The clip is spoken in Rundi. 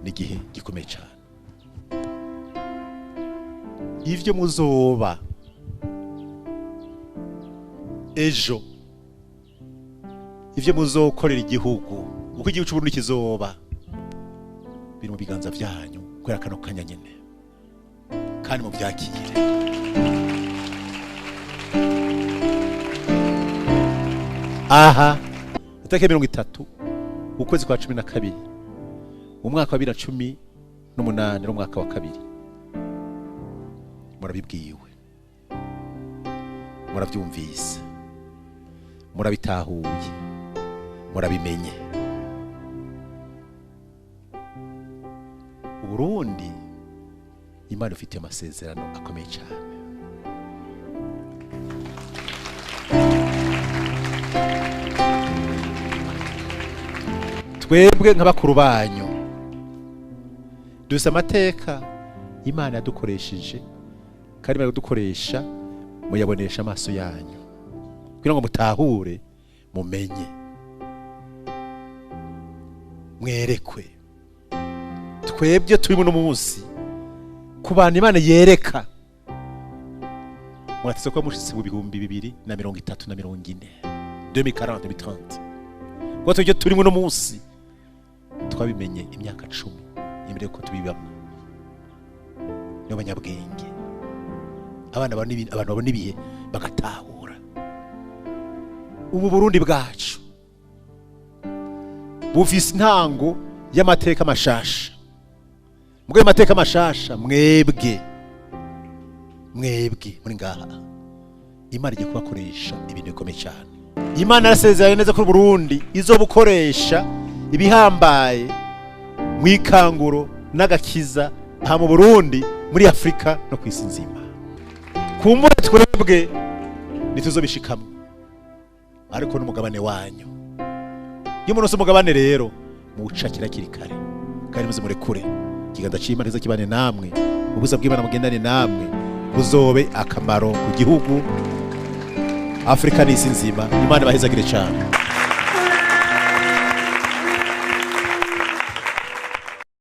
n'igihe gikomeye cyane. Ivyo muzoba ejo, ivyo muzokorera igihugu, uko igihugu c'Uburundi kizoba, biri mu biganza vyanyu kubera kano kanya nyene, kandi mu vyakire. Aha itariki 30 ukwezi kwa 12 mu mwaka wa 2018 n'umwaka wa kabiri, murabibwiwe, murabyumvise, murabitahuye, murabimenye. Uburundi Imana ifite amasezerano akomeye cyane. Twebwe nk'abakuru banyu dufise amateka Imana yadukoresheje, kandi baradukoresha muyabonesha amaso yanyu kugira ngo mutahure, mumenye, mwerekwe. Twebwe turi muno munsi ku bantu Imana yereka, mwateze ko mushitse mu 2030 2040 ngo tujye turi muno munsi twabimenye imyaka 10 imbere ko tubibamo. N'abanyabwenge, abantu babona ibihe bagatahura. Ubu Burundi bwacu bufise intango y'amateka mashasha. Mugwe amateka mashasha, mwebwe muri ngaha Imana igiye kubakoresha ibintu bikomeye cyane. Imana yarasezeranye neza ko Burundi izobukoresha ibihambaye mwikanguro n'agakiza aha mu Burundi, muri Afrika no kwisi nzima. Kumbure twebwe nituzobishikamo, ariko n'umugabane wanyu. Iyo umuntu umugabane rero muwucakira kiri kare, kandi muze murekure ikiganza c'Imana kiza kibane namwe, ubuza bw'Imana mugendane namwe, buzobe akamaro ku gihugu, Afrika n'isi nzima. Imana bahezagire cyane.